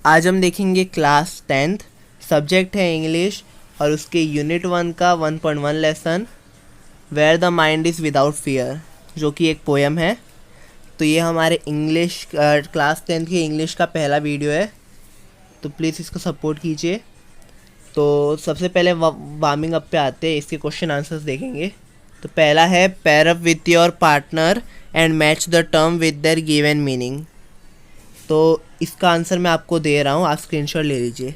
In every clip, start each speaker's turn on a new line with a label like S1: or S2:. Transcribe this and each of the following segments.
S1: आज हम देखेंगे क्लास 10th, सब्जेक्ट है इंग्लिश और उसके यूनिट 1 का 1.1 lesson where the mind is without fear, जो कि एक पोएम है। तो ये हमारे इंग्लिश क्लास 10th की इंग्लिश का पहला वीडियो है, तो प्लीज़ इसको सपोर्ट कीजिए। तो सबसे पहले वार्मिंग अप पे आते हैं, इसके क्वेश्चन आंसर्स देखेंगे। तो पहला है pair up with your partner and match the term with their given meaning. तो इसका आंसर मैं आपको दे रहा हूँ, आप स्क्रीनशॉट ले लीजिए।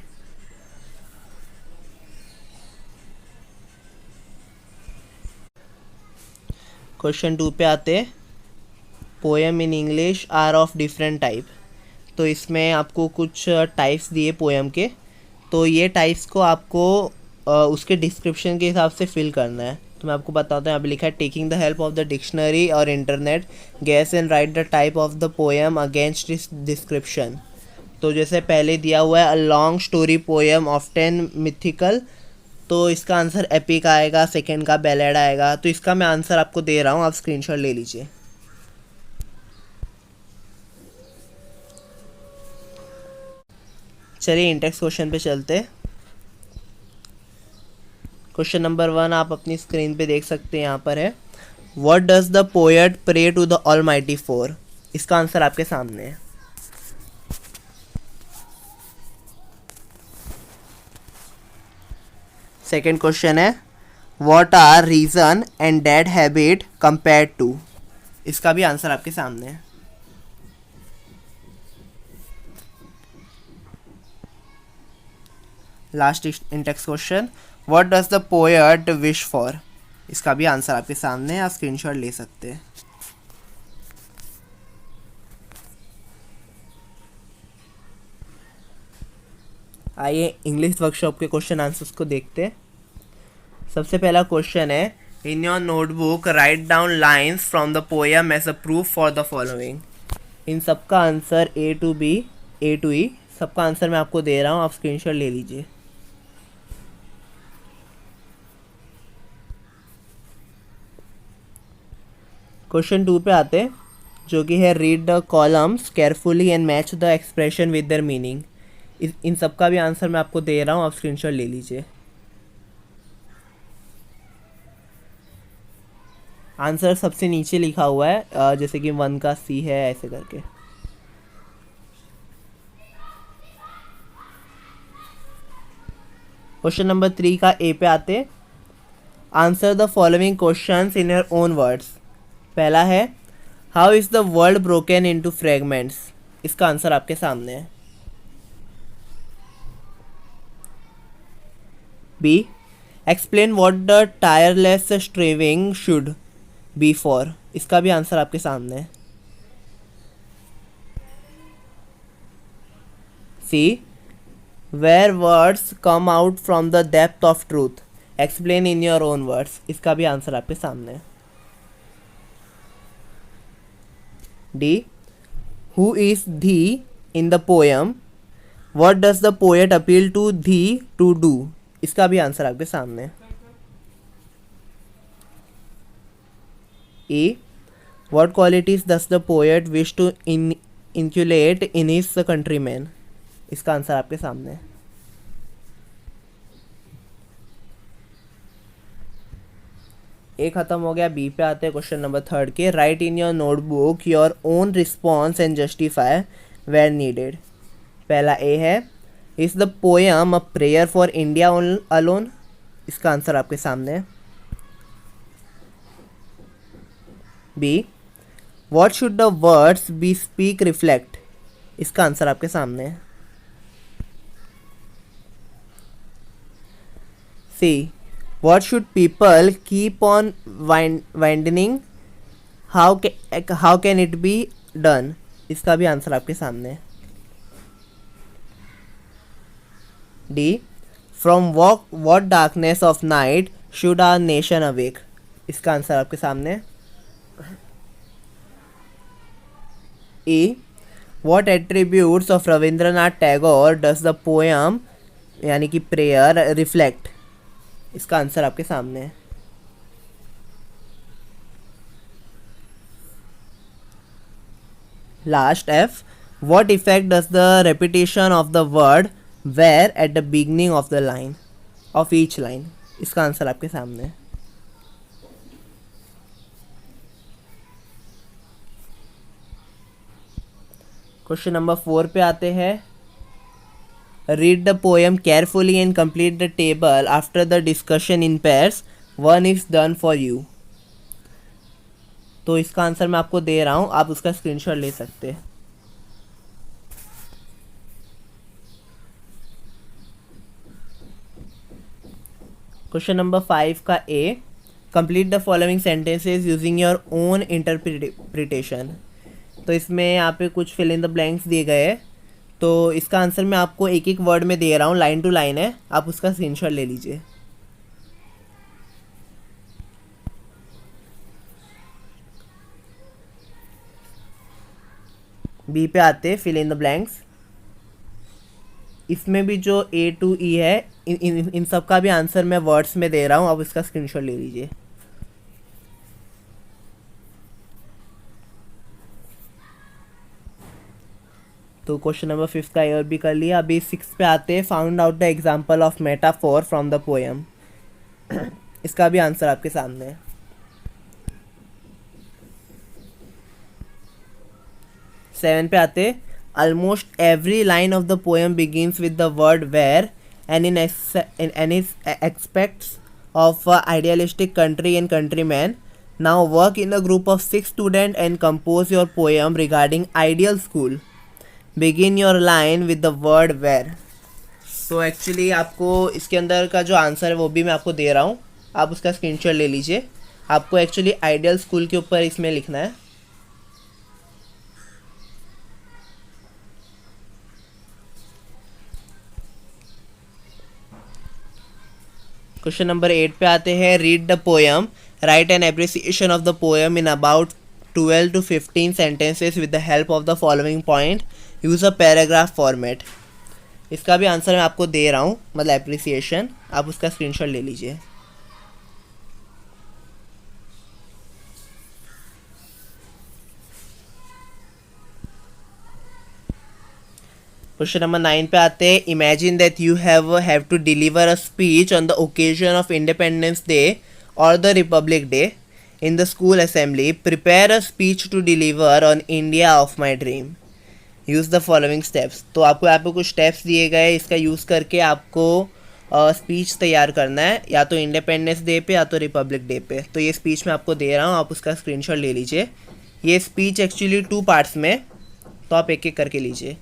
S1: क्वेश्चन 2 पे आते हैं, poem in English are of different type. तो इसमें आपको कुछ टाइप्स दिए पोएम के, तो ये टाइप्स को आपको उसके डिस्क्रिप्शन के हिसाब से फिल करना है। तो मैं आपको बताता हूँ, यहाँ पे लिखा है taking the help of the dictionary और internet, guess and write the type of the poem against this description. तो जैसे पहले दिया हुआ है a long story poem of 10 mythical, तो इसका आंसर एपिक आएगा, सेकेंड का बैलेड आएगा। तो इसका मैं आंसर आपको दे रहा हूँ, आप स्क्रीनशॉट ले लीजिए। चलिए इंटेक्स क्वेश्चन पे चलते। क्वेश्चन नंबर 1 आप अपनी स्क्रीन पे देख सकते हैं, यहाँ पर है what does the poet pray to the Almighty for. इसका आंसर आपके सामने है। सेकेंड क्वेश्चन है what are reason and dead habit compared to. इसका भी आंसर आपके सामने है। Last intext question what does the poet wish for. इसका भी आंसर आपके सामने है, आप स्क्रीनशॉट ले सकते हैं। आइए इंग्लिश वर्कशॉप के क्वेश्चन आंसर्स को देखते हैं। सबसे पहला क्वेश्चन है in your notebook write down lines from the poem as a proof for the following. इन सबका answer A to B, A to E, सबका आंसर मैं आपको दे रहा हूँ, आप स्क्रीनशॉट ले लीजिए। क्वेश्चन 2 पे आते हैं, जो कि है read the columns carefully and match the expression with their meaning. इन सब का भी आंसर मैं आपको दे रहा हूँ, आप स्क्रीनशॉट ले लीजिए। आंसर सबसे नीचे लिखा हुआ है, जैसे कि 1 का सी है, ऐसे करके। क्वेश्चन नंबर 3 का ए पे आते, answer the following questions in your own words. पहला है how is the world broken into fragments. इसका आंसर आपके सामने है। B explain what the tireless striving should be for. इसका भी आंसर आपके सामने है। C where words come out from the depth of truth, explain in your own words. इसका भी आंसर आपके सामने है। D who is thee in the poem, what does the poet appeal to thee to do. इसका भी answer आपके सामने है। A what qualities does the poet wish to inculcate in his countryman. इसका आंसर आपके सामने है। ए खत्म हो गया, बी पे आते हैं क्वेश्चन नंबर 3 के write in your notebook your own response and justify where needed. पहला ए है is the poem a prayer for India alone. इसका आंसर आपके सामने है। B what should the words be speak reflect. इसका answer आपके सामने है। C what should people keep on winding, how can it be done. इसका भी आंसर आपके सामने है। D from what darkness of night should our nation awake. इसका आंसर आपके सामने है। A what attributes of Rabindranath Tagore does the poem यानी कि प्रेयर रिफ्लेक्ट। इसका आंसर आपके सामने है। Last F What effect does the repetition of the word where at the beginning of the line of each line? इसका आंसर आपके सामने है. क्वेश्चन नंबर 4 पे आते हैं. Read the poem carefully and complete the table after the discussion in pairs. One is done for you. तो इसका answer मैं आपको दे रहा हूँ, आप उसका स्क्रीनशॉट ले सकते हैं. क्वेश्चन नंबर 5 का A. Complete the following sentences using your own interpretation. तो इसमें यहाँ पे कुछ फिल इन द ब्लैंक्स दिए गए हैं. तो इसका आंसर मैं आपको एक एक वर्ड में दे रहा हूँ, लाइन टू लाइन है, आप उसका स्क्रीनशॉट ले लीजिए. बी पे आते फिल इन द ब्लैंक्स. इसमें भी जो ए टू ई है इन सब का भी आंसर मैं वर्ड्स में दे रहा हूँ, आप इसका स्क्रीनशॉट ले लीजिए. तो क्वेश्चन नंबर 5 का और भी कर लिया. अभी 6 पे आते हैं. Found out the example of metaphor from the poem. इसका भी आंसर आपके सामने है. 7 पे आते. Almost every line of the poem begins with the word where and in expects of idealistic country and countryman. Now work in a group of 6 student and compose your poem regarding ideal school. Begin your line with the word where. So actually आपको इसके अंदर का जो answer है वो भी मैं आपको दे रहा हूँ, आप उसका स्क्रीनशॉट ले लीजिए. आपको एक्चुअली आइडियल स्कूल के ऊपर इसमें लिखना है. क्वेश्चन नंबर 8 पे आते हैं. Read the poem. Right an appreciation of the poem in about 12 to 15 sentences with the help of the following point. Use a paragraph format. इसका भी आंसर मैं आपको दे रहा हूँ, मतलब एप्रिसिएशन, आप उसका स्क्रीनशॉट ले लीजिए. क्वेश्चन नंबर 9 पे आते हैं. Imagine that you have to deliver a speech on the occasion of Independence Day और the Republic Day in the school assembly. Prepare a speech to deliver on India of my dream. Use the following steps. तो आपको यहाँ पे कुछ steps दिए गए, इसका use करके आपको स्पीच तैयार करना है, या तो इंडिपेंडेंस डे पे या तो रिपब्लिक डे पे. तो ये स्पीच मैं आपको दे रहा हूँ, आप उसका स्क्रीनशॉट ले लीजिए. ये स्पीच एक्चुअली 2 पार्ट्स में, तो आप एक एक करके लीजिए.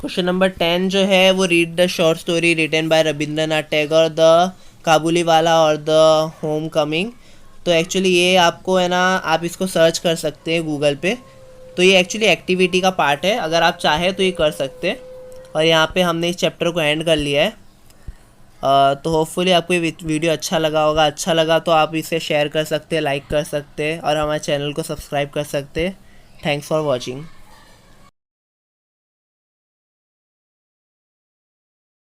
S1: क्वेश्चन नंबर 10 जो है वो read the short story written by Rabindranath Tagore, the Kabuliwala और द होम कमिंग. तो एक्चुअली ये आपको है ना, आप इसको सर्च कर सकते हैं गूगल पे. तो ये एक्चुअली एक्टिविटी का पार्ट है, अगर आप चाहें तो ये कर सकते हैं. और यहाँ पे हमने इस चैप्टर को एंड कर लिया है. तो होपफुली आपको ये वीडियो अच्छा लगा होगा. अच्छा लगा तो आप इसे शेयर कर सकते हैं, लाइक कर सकते हैं और हमारे चैनल को सब्सक्राइब कर सकते हैं. Thanks for watching.